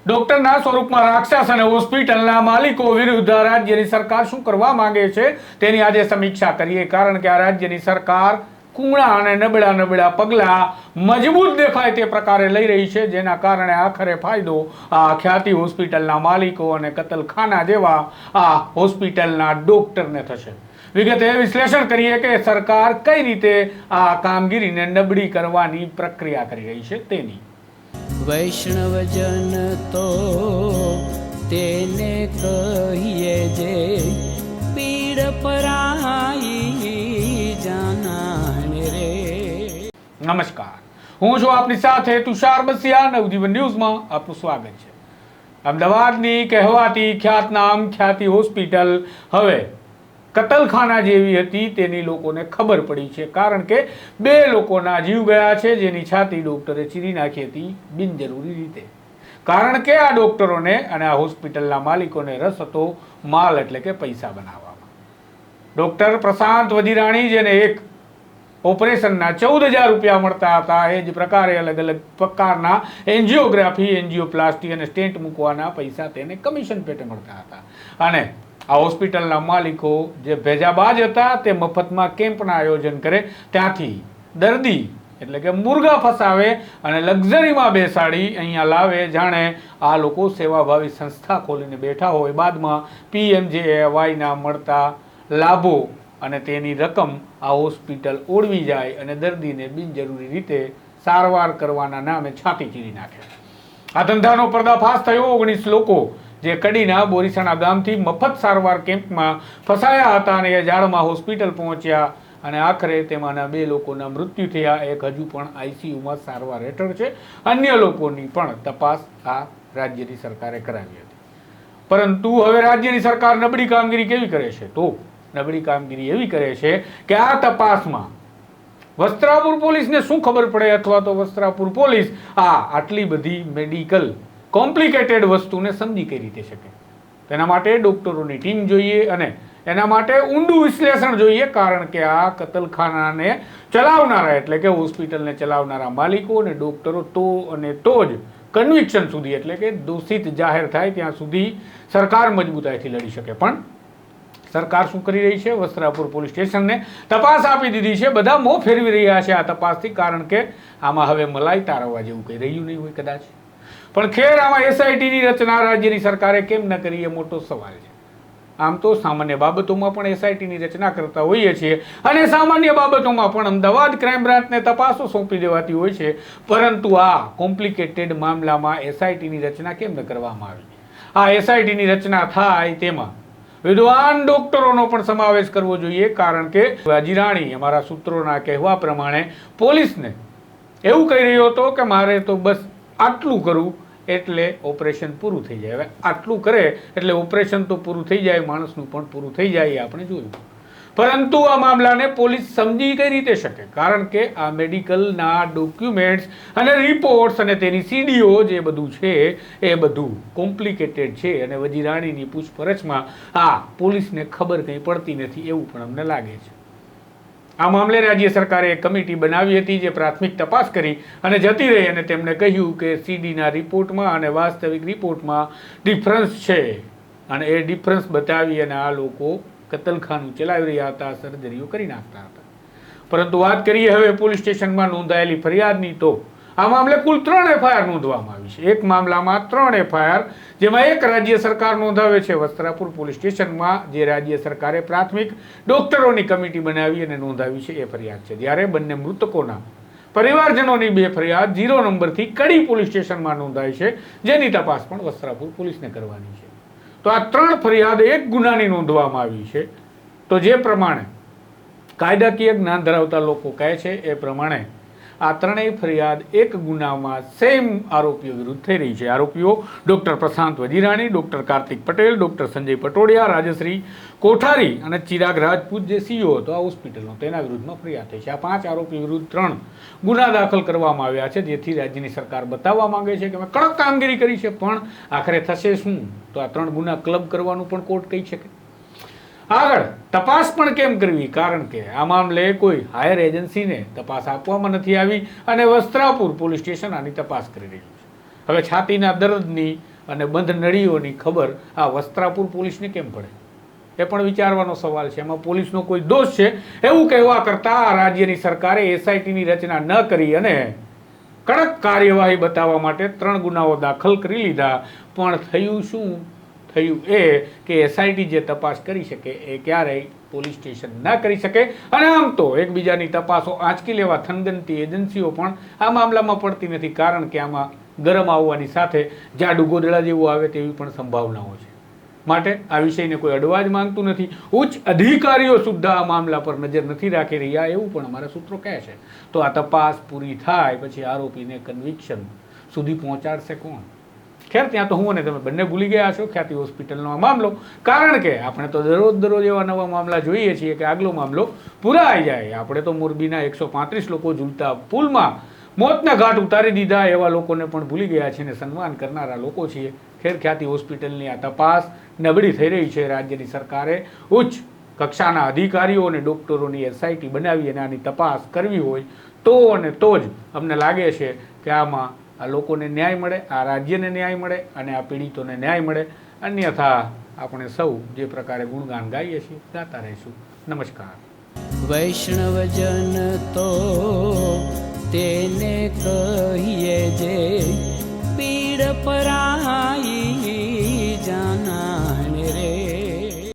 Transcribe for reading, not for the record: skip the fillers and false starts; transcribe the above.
ડોક્ટરના સ્વરૂપમાં રાક્ષસ અને હોસ્પિટલના માલિકો વિરુદ્ધ રાજ્યની સરકાર શું કરવા માંગે છે તેની આજે સમીક્ષા કરીએ, કારણ કે આ રાજ્યની સરકાર કુંગળા અને નબળા પગલાં મજબૂત દેખાય તે પ્રકારે લઈ રહી છે, જેના કારણે આખરે ફાયદો આ ખ્યાતિ હોસ્પિટલના માલિકો અને કતલખાના જેવા આ હોસ્પિટલના ડોક્ટરને થશે। વિગતે વિશ્લેષણ કરીએ કે સરકાર કઈ રીતે આ કામગીરીને નબળી કરવાની પ્રક્રિયા કરી રહી છે તેની। વૈષ્ણવજન તો તેને કહીએ જે પીડ પરાઈ જાનાને રે। નમસ્કાર, હું છું આપની સાથે તુષાર બસિયા। નવજીવન ન્યૂઝમાં આપનું સ્વાગત છે। અમદાવાદની કહેવાતી ખ્યાતનામ ખ્યાતિ હોસ્પિટલ હવે કતલખાના જેવી હતી તેની લોકોને ખબર પડી છે, કારણ કે 2 લોકોના જીવ ગયા છે, જેની છાતી ડોક્ટરે ચીરી નાખી હતી બિનજરૂરી રીતે, કારણ કે આ ડોક્ટરોને અને આ હોસ્પિટલના માલિકોને રસ હતો માલ એટલે કે પૈસા બનાવવામાં। ડોક્ટર પ્રશાંત વજીરાણી, જેને એક ઓપરેશનના 14,000 રૂપિયા મળતા હતા, એ જ પ્રકારે અલગ અલગ પ્રકારના એન્જિયોગ્રાફી, એન્જિયોપ્લાસ્ટી અને સ્ટેન્ટ મૂકવાના પૈસા તેને કમિશન પેટે મળતા હતા। અને આ હોસ્પિટલના માલિકો જે ભેજાબાજ હતા તે મફતમાં કેમ્પના આયોજન કરે, ત્યાંથી દર્દી એટલે કે મુર્ગા ફસાવે અને લક્ઝરીમાં બેસાડી અહીંયા લાવે, જાણે આ લોકો સેવાભાવી સંસ્થા ખોલીને બેઠા હોય। બાદમાં PMJAYના મળતા લાભો અને તેની રકમ આ હોસ્પિટલ ઓળવી જાય અને દર્દીને બિનજરૂરી રીતે સારવાર કરવાના નામે છાતી ચીરી નાખે। આ ધંધાનો પર્દાફાશ થયો। 19 લોકો જે કડીના બોરીસાણા ગામથી મફત સારવાર કેમ્પમાં ફસાયા હતા અને એ જાળમાં હોસ્પિટલ પહોંચ્યા અને આખરે તેમાંના 2 લોકોના મૃત્યુ થયા। એક હજુ પણ ICUમાં સારવાર હેઠળ છે। અન્ય લોકોની પણ તપાસ આ રાજ્યની સરકારે કરાવી હતી, પરંતુ હવે રાજ્યની સરકાર નબળી કામગીરી કેવી કરે છે? તો નબળી કામગીરી એવી કરે છે કે આ તપાસમાં વસ્ત્રાપુર પોલીસને શું ખબર પડે, અથવા તો વસ્ત્રાપુર પોલીસ આટલી બધી મેડિકલ કોમ્પ્લિકેટેડ વસ્તુને સમજી કઈ રીતે શકે? તેના માટે ડોક્ટરોની ટીમ જોઈએ અને એના માટે ઊંડું વિશ્લેષણ જોઈએ, કારણ કે આ કતલખાનાને ચલાવનારા એટલે કે હોસ્પિટલને ચલાવનારા માલિકો અને ડોક્ટરો તો જ કન્વિક્શન સુધી એટલે કે દોષિત જાહેર થાય ત્યાં સુધી સરકાર મજબૂતાઈથી લડી શકે। પણ સરકાર શું કરી રહી છે? વસ્ત્રાપુર પોલીસ સ્ટેશનને તપાસ આપી દીધી છે। બધા મોં ફેરવી રહ્યા છે આ તપાસથી, કારણ કે આમાં હવે મલાઈ તારવવા જેવું કંઈ રહ્યું નહીં હોય કદાચ। પણ ખેર, આમાં SITની રચના રાજ્યની સરકારે કેમ ન કરી એ મોટો સવાલ છે। આમ તો સામાન્ય બાબતોમાં પણ SITની રચના કરતા હોઈએ છીએ અને સામાન્ય બાબતોમાં પણ અમદાવાદ ક્રાઇમ બ્રાન્ચને તપાસો સોંપી દેવાતી હોય છે, પરંતુ આ કોમ્પ્લિકેટેડ મામલામાં SITની રચના કેમ ન કરવામાં આવી? આ SITની રચના થાય તેમાં વિદ્વાન ડોક્ટરોનો પણ સમાવેશ કરવો જોઈએ, કારણ કે વજીરાણી અમારા સૂત્રોના કહેવા પ્રમાણે પોલીસને એવું કહી રહ્યો હતો કે મારે તો બસ આટલું કરવું એટલે ઓપરેશન પૂરું થઈ જાય। હવે આટલું કરે એટલે ઓપરેશન તો પૂરું થઈ જાય, માણસનું પણ પૂરું થઈ જાય, એ આપણે જોયું। પરંતુ આ મામલાને પોલીસ સમજી કઈ રીતે શકે? કારણ કે આ મેડિકલના ડોક્યુમેન્ટ્સ અને રિપોર્ટ્સ અને તેની CDO જે બધું છે એ બધું કોમ્પ્લિકેટેડ છે અને વજીરાણીની પૂછપરછમાં પોલીસને ખબર કંઈ પડતી નથી એવું પણ અમને લાગે છે। આ મામલે રાજ્ય સરકારે એક કમિટી બનાવી હતી, જે પ્રાથમિક તપાસ કરી અને જતી રહી અને તેમણે કહ્યું કે CDના રિપોર્ટમાં અને વાસ્તવિક રિપોર્ટમાં ડિફરન્સ છે અને એ ડિફરન્સ બતાવી અને આ લોકો કતલખાનું ચલાવી રહ્યા હતા, સર્જરીઓ કરી નાખતા હતા। પરંતુ વાત કરીએ હવે પોલીસ સ્ટેશનમાં નોંધાયેલી ફરિયાદની, તો આ મામલે કુલ 3 FIR નોંધવામાં આવી છે। એક મામલામાં 3 FIR, જેમાં એક રાજ્ય સરકાર નોંધાવે છે વસ્ત્રાપુર પોલીસ સ્ટેશનમાં, જે રાજ્ય સરકારે પ્રાથમિક ડોક્ટરોની કમિટી બનાવી અને નોંધાવી છે એ ફરિયાદ છે। જ્યારે બંને મૃતકોના પરિવારજનોની 2 ફરિયાદ 0 નંબરથી કડી પોલીસ સ્ટેશનમાં નોંધાઈ છે, જેની તપાસ પણ વસ્ત્રાપુર પોલીસને કરવાની છે। તો આ 3 ફરિયાદ એક ગુનાની નોંધવામાં આવી છે। તો જે પ્રમાણે કાયદાકીય જ્ઞાન ધરાવતા લોકો કહે છે એ પ્રમાણે આ 3 ફરિયાદ એક ગુનામાં સેમ આરોપીઓ વિરુદ્ધ થઈ રહી છે। આરોપીઓ ડોક્ટર પ્રશાંત વજીરાણી, ડોક્ટર કાર્તિક પટેલ, ડોક્ટર સંજય પટોડિયા, રાજશ્રી કોઠારી અને ચિરાગ રાજપૂત, જે CEO હતો આ હોસ્પિટલનો, તેના વિરુદ્ધમાં ફરિયાદ થઈ છે। આ 5 આરોપી વિરુદ્ધ 3 ગુના દાખલ કરવામાં આવ્યા છે, જેથી રાજ્યની સરકાર બતાવવા માંગે છે કે અમે કડક કામગીરી કરી છે। પણ આખરે થશે શું? તો આ 3 ગુના ક્લબ કરવાનું પણ કોર્ટ કહી શકે। આગળ તપાસ પણ કેમ કરવી? કારણ કે આ મામલે કોઈ હાયર એજન્સીને તપાસ આપવામાં નથી આવી અને વસ્ત્રાપુર પોલીસ સ્ટેશન આની તપાસ કરી રહ્યું છે। હવે છાતીના દર્દની અને બંધ નળીઓની ખબર આ વસ્ત્રાપુર પોલીસને કેમ પડે? એ પણ વિચારવાનો સવાલ છે. એમાં પોલીસનો કોઈ દોષ છે એવું કહેવા કરતાં આ રાજ્યની સરકારે એસઆઈટીની રચના ન કરી અને કડક કાર્યવાહી બતાવવા માટે 3 ગુનાઓ દાખલ કરી લીધા. પણ થયું શું? થયું એ કે એસઆઈટી જે તપાસ કરી શકે એ ક્યારેય પોલીસ સ્ટેશન ના કરી શકે. અને આમ તો એકબીજાની તપાસો આંચકી લેવા થનગનતી એજન્સીઓ પણ આ મામલામાં પડતી નથી, કારણ કે આમાં ગરમ આવવાની સાથે જાડુ ગોદડા જેવું આવે તેવી પણ સંભાવનાઓ છે. માટે આ વિષયને કોઈ અડવા જ માંગતું નથી. ઉચ્ચ અધિકારીઓ સુદ્ધા આ મામલા પર નજર નથી રાખી રહ્યા એવું પણ અમારા સૂત્રો કહે છે. તો આ તપાસ પૂરી થાય પછી આરોપીને કન્વિક્શન સુધી પહોંચાડશે કોણ? ખેર, ત્યાં તો હું અને તમે બંને ભૂલી ગયા છો ખ્યાતિ હોસ્પિટલનો આ મામલો, કારણ કે આપણે તો દરરોજ એવા નવા મામલા જોઈએ છીએ કે આગલો મામલો પુરાઈ જાય. આપણે તો મોરબીના 135 લોકો ઝૂલતા પુલમાં મોતના ઘાટ ઉતારી દીધા એવા લોકોને પણ ભૂલી ગયા છે ને સન્માન કરનારા લોકો છીએ. ખેર, ખ્યાતિ હોસ્પિટલની આ તપાસ નબળી થઈ રહી છે. રાજ્યની સરકારે ઉચ્ચ કક્ષાના અધિકારીઓ અને ડોક્ટરોની એસઆઈટી બનાવી અને આની તપાસ કરવી હોય તો અને તો જ અમને લાગે છે કે આમાં આ લોકોને ન્યાય મળે, આ રાજ્યને ન્યાય મળે અને આ પીડિતોને ન્યાય મળે. અન્યથા આપણે સૌ જે પ્રકારે ગુણગાન ગાઈએ છીએ ગાતા રહીશું. નમસ્કાર. વૈષ્ણવજન તો તેને કહીએ જે પીડ પર